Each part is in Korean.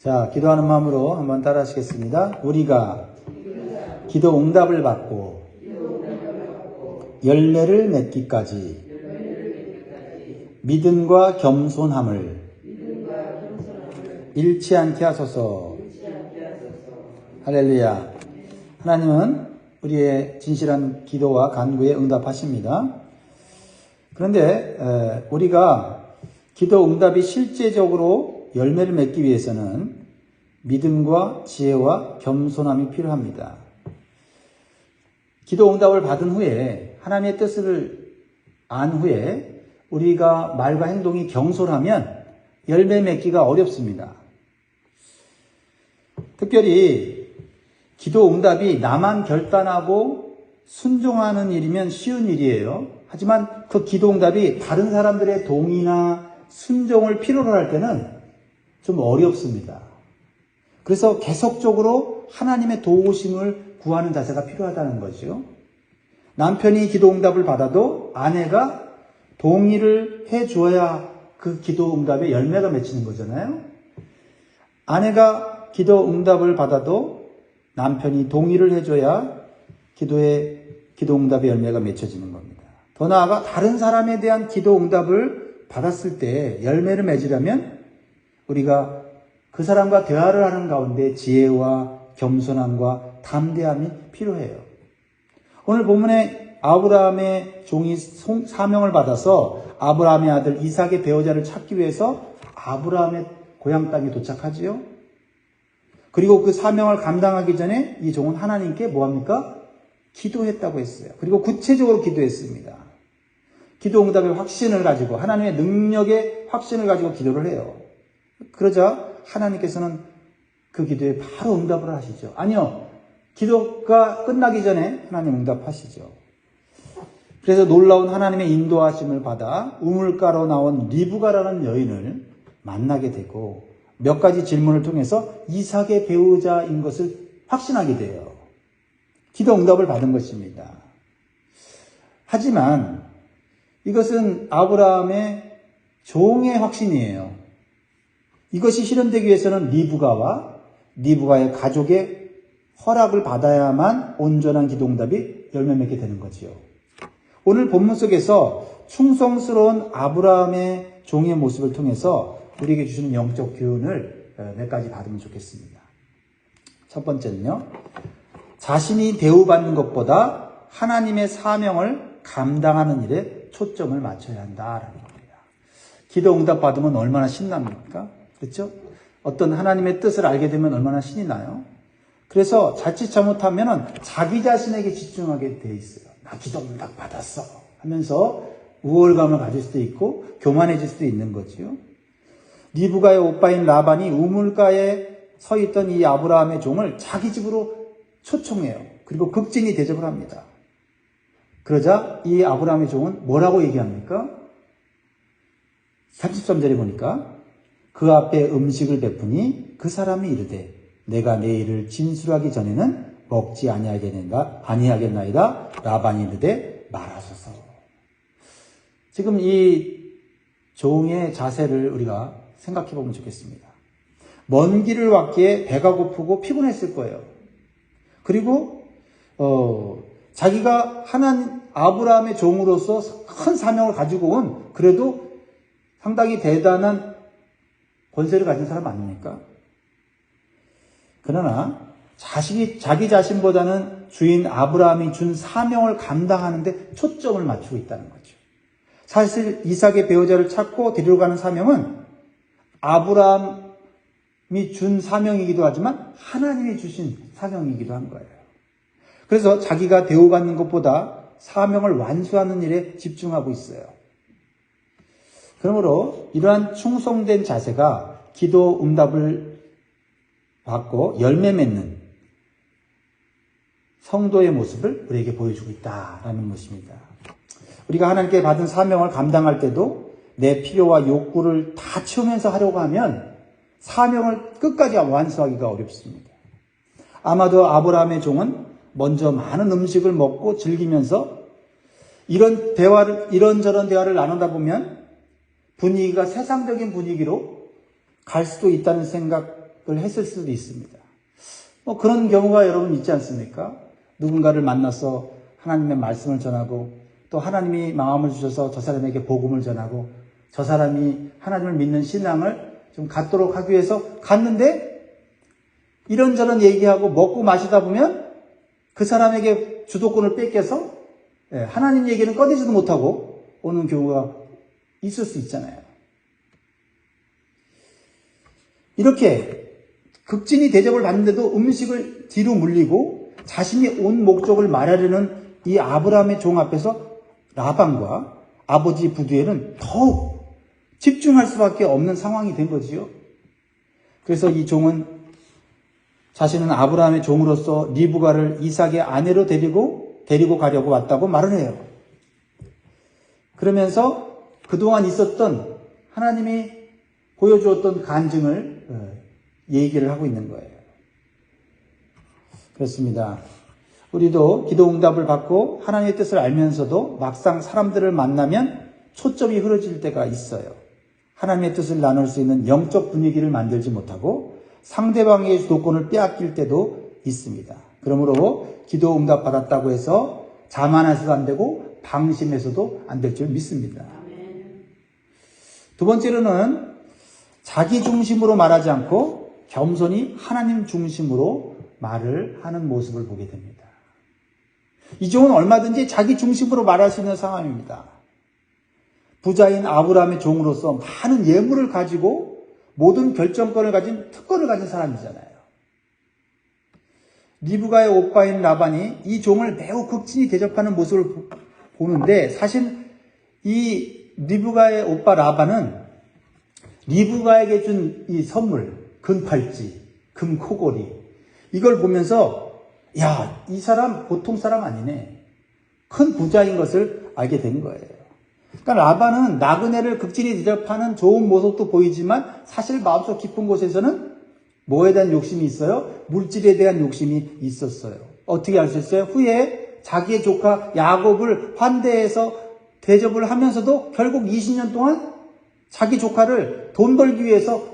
자, 기도하는 마음으로 한번 따라 하시겠습니다. 우리가 기도 응답을 받고 열매를 맺기까지 믿음과 겸손함을 잃지 않게 하소서. 할렐루야. 하나님은 우리의 진실한 기도와 간구에 응답하십니다. 그런데 우리가 기도 응답이 실제적으로 열매를 맺기 위해서는 믿음과 지혜와 겸손함이 필요합니다. 기도 응답을 받은 후에 하나님의 뜻을 안 후에 우리가 말과 행동이 경솔하면 열매 맺기가 어렵습니다. 특별히 기도 응답이 나만 결단하고 순종하는 일이면 쉬운 일이에요. 하지만 그 기도 응답이 다른 사람들의 동의나 순종을 필요로 할 때는 좀 어렵습니다. 그래서 계속적으로 하나님의 도우심을 구하는 자세가 필요하다는 거죠. 남편이 기도 응답을 받아도 아내가 동의를 해줘야 그 기도 응답에 열매가 맺히는 거잖아요. 아내가 기도 응답을 받아도 남편이 동의를 해줘야 기도 응답의 열매가 맺혀지는 겁니다. 더 나아가 다른 사람에 대한 기도 응답을 받았을 때 열매를 맺으려면 우리가 그 사람과 대화를 하는 가운데 지혜와 겸손함과 담대함이 필요해요. 오늘 본문에 아브라함의 종이 사명을 받아서 아브라함의 아들 이삭의 배우자를 찾기 위해서 아브라함의 고향 땅에 도착하지요. 그리고 그 사명을 감당하기 전에 이 종은 하나님께 뭐합니까? 기도했다고 했어요. 그리고 구체적으로 기도했습니다. 기도 응답의 확신을 가지고 하나님의 능력의 확신을 가지고 기도를 해요. 그러자 하나님께서는 그 기도에 바로 응답을 하시죠. 아니요. 기도가 끝나기 전에 하나님 응답하시죠. 그래서 놀라운 하나님의 인도하심을 받아 우물가로 나온 리브가라는 여인을 만나게 되고 몇 가지 질문을 통해서 이삭의 배우자인 것을 확신하게 돼요. 기도 응답을 받은 것입니다. 하지만 이것은 아브라함의 종의 확신이에요. 이것이 실현되기 위해서는 리브가의 가족의 허락을 받아야만 온전한 기도 응답이 열매 맺게 되는 거지요. 오늘 본문 속에서 충성스러운 아브라함의 종의 모습을 통해서 우리에게 주시는 영적 교훈을 몇 가지 받으면 좋겠습니다. 첫 번째는요. 자신이 대우받는 것보다 하나님의 사명을 감당하는 일에 초점을 맞춰야 한다라는 겁니다. 기도 응답 받으면 얼마나 신납니까? 그렇죠? 어떤 하나님의 뜻을 알게 되면 얼마나 신이 나요? 그래서 자칫 잘못하면 자기 자신에게 집중하게 돼 있어요. 나 기도 응답 받았어 하면서 우월감을 가질 수도 있고 교만해질 수도 있는 거지요. 리브가의 오빠인 라반이 우물가에 서 있던 이 아브라함의 종을 자기 집으로 초청해요. 그리고 극진히 대접을 합니다. 그러자 이 아브라함의 종은 뭐라고 얘기합니까? 33절에 보니까 그 앞에 음식을 베푸니 그 사람이 이르되 내가 내 일을 진술하기 전에는 먹지 아니하겠나이다. 라반이 이르되 말하소서. 지금 이 종의 자세를 우리가 생각해 보면 좋겠습니다. 먼 길을 왔기에 배가 고프고 피곤했을 거예요. 그리고 자기가 아브라함의 종으로서 큰 사명을 가지고 온 그래도 상당히 대단한 권세를 가진 사람 아닙니까? 그러나 자기 자신보다는 주인 아브라함이 준 사명을 감당하는 데 초점을 맞추고 있다는 거죠. 사실 이삭의 배우자를 찾고 데리러 가는 사명은 아브라함이 준 사명이기도 하지만 하나님이 주신 사명이기도 한 거예요. 그래서 자기가 대우받는 것보다 사명을 완수하는 일에 집중하고 있어요. 그러므로 이러한 충성된 자세가 기도 응답을 받고 열매 맺는 성도의 모습을 우리에게 보여주고 있다라는 것입니다. 우리가 하나님께 받은 사명을 감당할 때도 내 필요와 욕구를 다 채우면서 하려고 하면 사명을 끝까지 완수하기가 어렵습니다. 아마도 아브라함의 종은 먼저 많은 음식을 먹고 즐기면서 이런저런 대화를 나누다 보면 분위기가 세상적인 분위기로 갈 수도 있다는 생각 했을 수도 있습니다. 그런 경우가 여러분 있지 않습니까? 누군가를 만나서 하나님의 말씀을 전하고 또 하나님이 마음을 주셔서 저 사람에게 복음을 전하고 저 사람이 하나님을 믿는 신앙을 좀 갖도록 하기 위해서 갔는데 이런저런 얘기하고 먹고 마시다 보면 그 사람에게 주도권을 뺏겨서 하나님 얘기는 꺼내지도 못하고 오는 경우가 있을 수 있잖아요. 이렇게 극진히 대접을 받는데도 음식을 뒤로 물리고 자신이 온 목적을 말하려는 이 아브라함의 종 앞에서 라반과 아버지 부두에는 더욱 집중할 수밖에 없는 상황이 된 거지요. 그래서 이 종은 자신은 아브라함의 종으로서 리브가를 이삭의 아내로 데리고 가려고 왔다고 말을 해요. 그러면서 그동안 있었던 하나님이 보여주었던 간증을 얘기를 하고 있는 거예요. 그렇습니다. 우리도 기도 응답을 받고 하나님의 뜻을 알면서도 막상 사람들을 만나면 초점이 흐려질 때가 있어요. 하나님의 뜻을 나눌 수 있는 영적 분위기를 만들지 못하고 상대방의 주도권을 빼앗길 때도 있습니다. 그러므로 기도 응답 받았다고 해서 자만해서도 안 되고 방심해서도 안 될 줄 믿습니다. 두 번째로는 자기 중심으로 말하지 않고 겸손히 하나님 중심으로 말을 하는 모습을 보게 됩니다. 이 종은 얼마든지 자기 중심으로 말할 수 있는 상황입니다. 부자인 아브라함의 종으로서 많은 예물을 가지고 모든 결정권을 가진 특권을 가진 사람이잖아요. 리브가의 오빠인 라반이 이 종을 매우 극진히 대접하는 모습을 보는데 사실 이 리브가의 오빠 라반은 리브가에게 준 이 선물, 금팔찌, 금코골이 이걸 보면서 야, 이 사람 보통 사람 아니네. 큰 부자인 것을 알게 된 거예요. 그러니까 라반은 나그네를 극진히 대접하는 좋은 모습도 보이지만 사실 마음속 깊은 곳에서는 뭐에 대한 욕심이 있어요? 물질에 대한 욕심이 있었어요. 어떻게 알 수 있어요? 후에 자기의 조카 야곱을 환대해서 대접을 하면서도 결국 20년 동안 자기 조카를 돈 벌기 위해서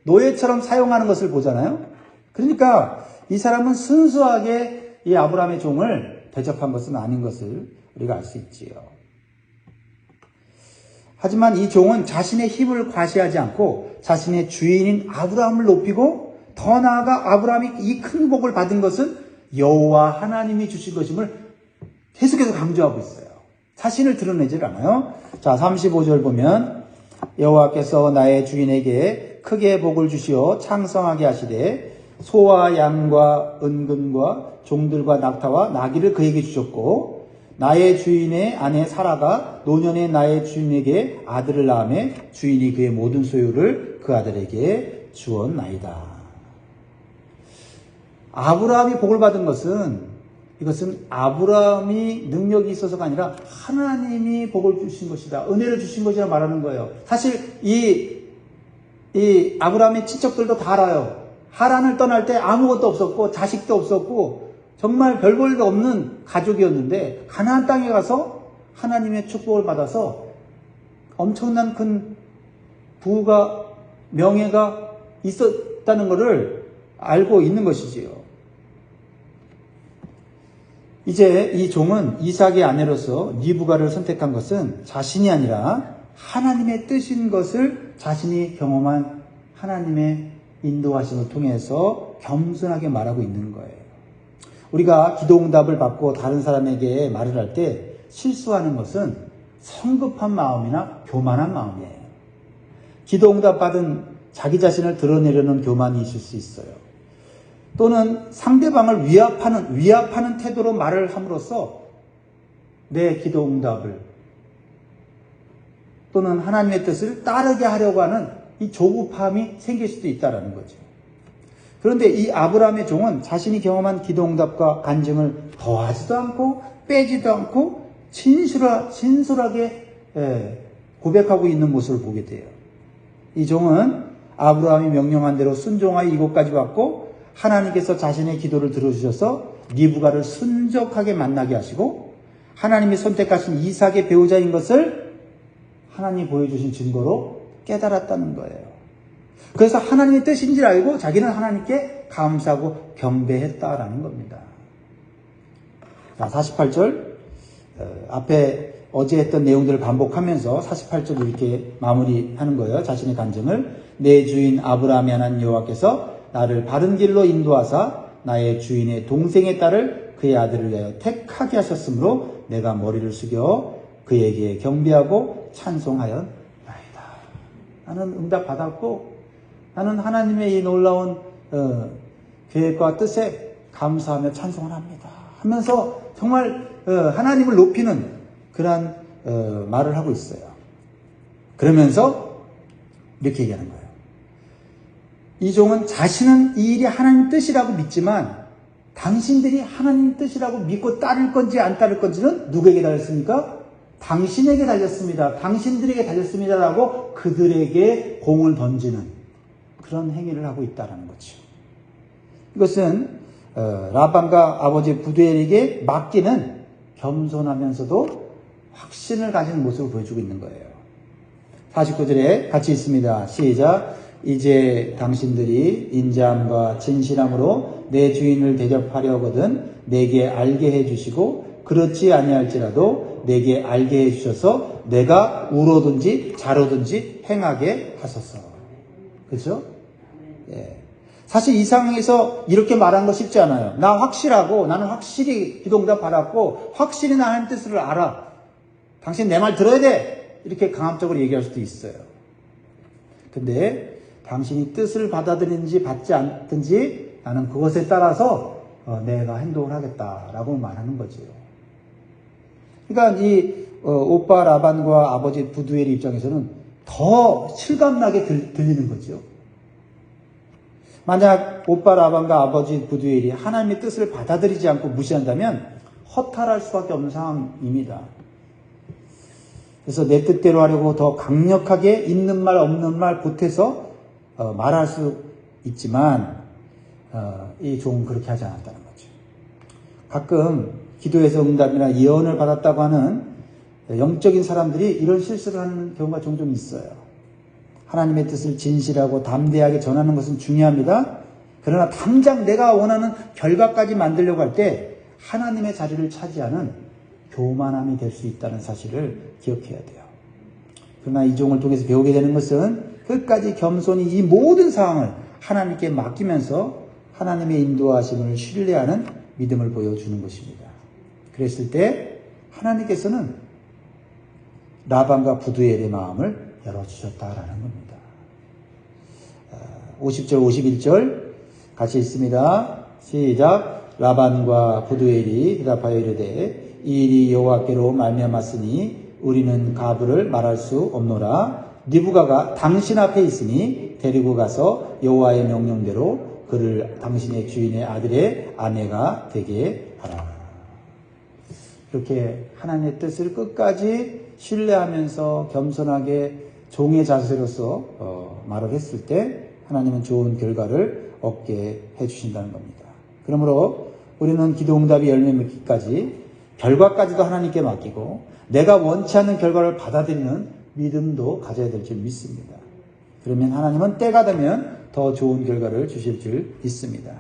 노예처럼 사용하는 것을 보잖아요. 그러니까 이 사람은 순수하게 이 아브라함의 종을 대접한 것은 아닌 것을 우리가 알 수 있지요. 하지만 이 종은 자신의 힘을 과시하지 않고 자신의 주인인 아브라함을 높이고 더 나아가 아브라함이 이 큰 복을 받은 것은 여호와 하나님이 주신 것임을 계속해서 강조하고 있어요. 자신을 드러내질 않아요. 자, 35절 보면 여호와께서 나의 주인에게 크게 복을 주시어 창성하게 하시되 소와 양과 은금과 종들과 낙타와 나귀를 그에게 주셨고 나의 주인의 아내 사라가 노년의 나의 주인에게 아들을 낳으매 주인이 그의 모든 소유를 그 아들에게 주었나이다. 아브라함이 복을 받은 것은 이것은 아브라함이 능력이 있어서가 아니라 하나님이 복을 주신 것이다. 은혜를 주신 것이라 말하는 거예요. 사실 이 아브라함의 친척들도 다 알아요. 하란을 떠날 때 아무것도 없었고 자식도 없었고 정말 별 볼도 없는 가족이었는데 가나안 땅에 가서 하나님의 축복을 받아서 엄청난 큰 부가 명예가 있었다는 것을 알고 있는 것이지요. 이제 이 종은 이삭의 아내로서 리브가를 선택한 것은 자신이 아니라 하나님의 뜻인 것을 자신이 경험한 하나님의 인도하심을 통해서 겸손하게 말하고 있는 거예요. 우리가 기도응답을 받고 다른 사람에게 말을 할 때 실수하는 것은 성급한 마음이나 교만한 마음이에요. 기도응답 받은 자기 자신을 드러내려는 교만이 있을 수 있어요. 또는 상대방을 위압하는 태도로 말을 함으로써 내 기도응답을 또는 하나님의 뜻을 따르게 하려고 하는 이 조급함이 생길 수도 있다는 거죠. 그런데 이 아브라함의 종은 자신이 경험한 기도응답과 간증을 더하지도 않고 빼지도 않고 진솔하게 고백하고 있는 모습을 보게 돼요. 이 종은 아브라함이 명령한 대로 순종하여 이곳까지 왔고 하나님께서 자신의 기도를 들어주셔서 리브가를 순적하게 만나게 하시고 하나님이 선택하신 이삭의 배우자인 것을 하나님이 보여주신 증거로 깨달았다는 거예요. 그래서 하나님의 뜻인 줄 알고 자기는 하나님께 감사하고 경배했다라는 겁니다. 자, 48절 앞에 어제 했던 내용들을 반복하면서 48절 이렇게 마무리하는 거예요. 자신의 간증을 내 주인 아브라함이 하나님 여호와께서 나를 바른 길로 인도하사 나의 주인의 동생의 딸을 그의 아들을 위하여 택하게 하셨으므로 내가 머리를 숙여 그에게 경배하고 찬송하였나이다. 나는 응답 받았고 나는 하나님의 이 놀라운 계획과 뜻에 감사하며 찬송을 합니다 하면서 정말 하나님을 높이는 그러한 말을 하고 있어요. 그러면서 이렇게 얘기하는 거예요. 이 종은 자신은 이 일이 하나님 뜻이라고 믿지만 당신들이 하나님 뜻이라고 믿고 따를 건지 안 따를 건지는 누구에게 달렸습니까? 당신에게 달렸습니다. 당신들에게 달렸습니다라고 그들에게 공을 던지는 그런 행위를 하고 있다는 거죠. 이것은 라반과 아버지 부두엘에게 맡기는 겸손하면서도 확신을 가진 모습을 보여주고 있는 거예요. 49절에 같이 있습니다. 시작. 이제 당신들이 인자함과 진실함으로 내 주인을 대접하려거든 내게 알게 해주시고 그렇지 아니할지라도 내게 알게 해주셔서 내가 우로든지 자로든지 행하게 하소서. 그렇죠? 예. 사실 이 상황에서 이렇게 말하는 거 쉽지 않아요. 나 확실하고 나는 확실히 기도응답 받았고 확실히 나 하나님 뜻을 알아. 당신 내 말 들어야 돼. 이렇게 강압적으로 얘기할 수도 있어요. 근데 당신이 뜻을 받아들이는지 받지 않든지 나는 그것에 따라서 내가 행동을 하겠다라고 말하는 거죠. 그러니까 이 오빠 라반과 아버지 부두엘 입장에서는 더 실감나게 들리는 거죠. 만약 오빠 라반과 아버지 부두엘이 하나님의 뜻을 받아들이지 않고 무시한다면 허탈할 수밖에 없는 상황입니다. 그래서 내 뜻대로 하려고 더 강력하게 있는 말 없는 말 보태서 말할 수 있지만 이 종은 그렇게 하지 않았다는 거죠. 가끔 기도에서 응답이나 예언을 받았다고 하는 영적인 사람들이 이런 실수를 하는 경우가 종종 있어요. 하나님의 뜻을 진실하고 담대하게 전하는 것은 중요합니다. 그러나 당장 내가 원하는 결과까지 만들려고 할 때 하나님의 자리를 차지하는 교만함이 될 수 있다는 사실을 기억해야 돼요. 그러나 이 종을 통해서 배우게 되는 것은 끝까지 겸손히 이 모든 상황을 하나님께 맡기면서 하나님의 인도하심을 신뢰하는 믿음을 보여주는 것입니다. 그랬을 때 하나님께서는 라반과 부두엘의 마음을 열어주셨다라는 겁니다. 50절 51절 같이 있습니다. 시작. 라반과 부두엘이 대답하여 이르되 이 일이 여호와께로 말미암았으니 우리는 가부를 말할 수 없노라. 리브가가 당신 앞에 있으니 데리고 가서 여호와의 명령대로 그를 당신의 주인의 아들의 아내가 되게 하라. 이렇게 하나님의 뜻을 끝까지 신뢰하면서 겸손하게 종의 자세로서 말을 했을 때 하나님은 좋은 결과를 얻게 해주신다는 겁니다. 그러므로 우리는 기도응답이 열매 맺기까지 결과까지도 하나님께 맡기고 내가 원치 않는 결과를 받아들이는 믿음도 가져야 될 줄 믿습니다. 그러면 하나님은 때가 되면 더 좋은 결과를 주실 줄 믿습니다.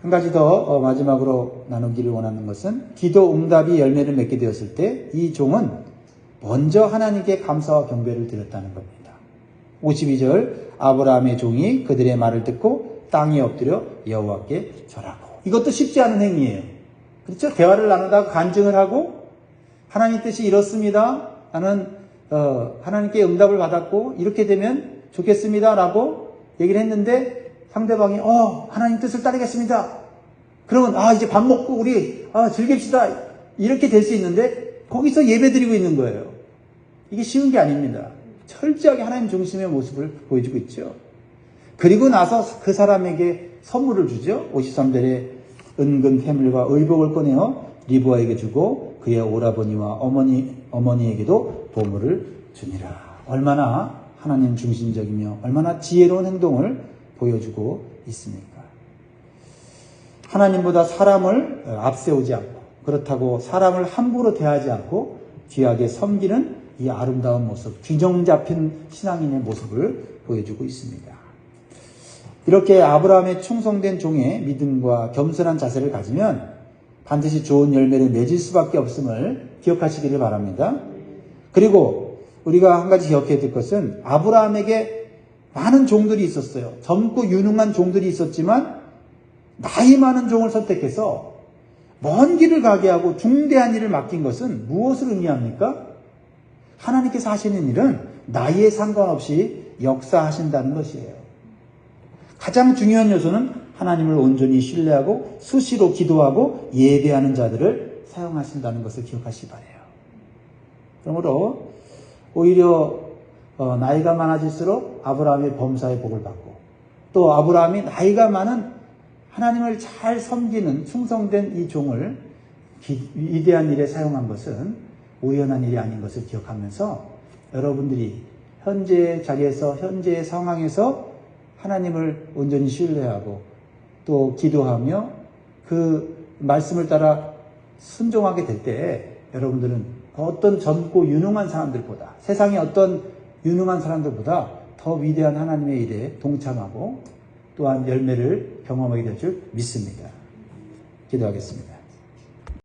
한 가지 더 마지막으로 나누기를 원하는 것은 기도응답이 열매를 맺게 되었을 때 이 종은 먼저 하나님께 감사와 경배를 드렸다는 겁니다. 52절 아브라함의 종이 그들의 말을 듣고 땅에 엎드려 여호와께 절하고. 이것도 쉽지 않은 행위예요. 그렇죠? 대화를 나누다가 간증을 하고 하나님 뜻이 이렇습니다. 나는 하나님께 응답을 받았고 이렇게 되면 좋겠습니다 라고 얘기를 했는데 상대방이 하나님 뜻을 따르겠습니다. 그러면 이제 밥 먹고 우리 즐깁시다 이렇게 될 수 있는데 거기서 예배드리고 있는 거예요. 이게 쉬운 게 아닙니다. 철저하게 하나님 중심의 모습을 보여주고 있죠. 그리고 나서 그 사람에게 선물을 주죠. 53절에 은근 패물과 의복을 꺼내어 리브아에게 주고 그의 오라버니와 어머니에게도 보물을 주니라. 얼마나 하나님 중심적이며 얼마나 지혜로운 행동을 보여주고 있습니까? 하나님보다 사람을 앞세우지 않고 그렇다고 사람을 함부로 대하지 않고 귀하게 섬기는 이 아름다운 모습, 균형 잡힌 신앙인의 모습을 보여주고 있습니다. 이렇게 아브라함의 충성된 종의 믿음과 겸손한 자세를 가지면 반드시 좋은 열매를 맺을 수밖에 없음을 기억하시기를 바랍니다. 그리고 우리가 한 가지 기억해야 될 것은 아브라함에게 많은 종들이 있었어요. 젊고 유능한 종들이 있었지만 나이 많은 종을 선택해서 먼 길을 가게 하고 중대한 일을 맡긴 것은 무엇을 의미합니까? 하나님께서 하시는 일은 나이에 상관없이 역사하신다는 것이에요. 가장 중요한 요소는 하나님을 온전히 신뢰하고 수시로 기도하고 예배하는 자들을 사용하신다는 것을 기억하시기 바라요. 그러므로 오히려 나이가 많아질수록 아브라함의 범사의 복을 받고 또 아브라함이 나이가 많은 하나님을 잘 섬기는 충성된 이 종을 위대한 일에 사용한 것은 우연한 일이 아닌 것을 기억하면서 여러분들이 현재의 자리에서 현재의 상황에서 하나님을 온전히 신뢰하고 또 기도하며 그 말씀을 따라 순종하게 될 때 여러분들은 어떤 젊고 유능한 사람들보다 세상의 어떤 유능한 사람들보다 더 위대한 하나님의 일에 동참하고 또한 열매를 경험하게 될 줄 믿습니다. 기도하겠습니다.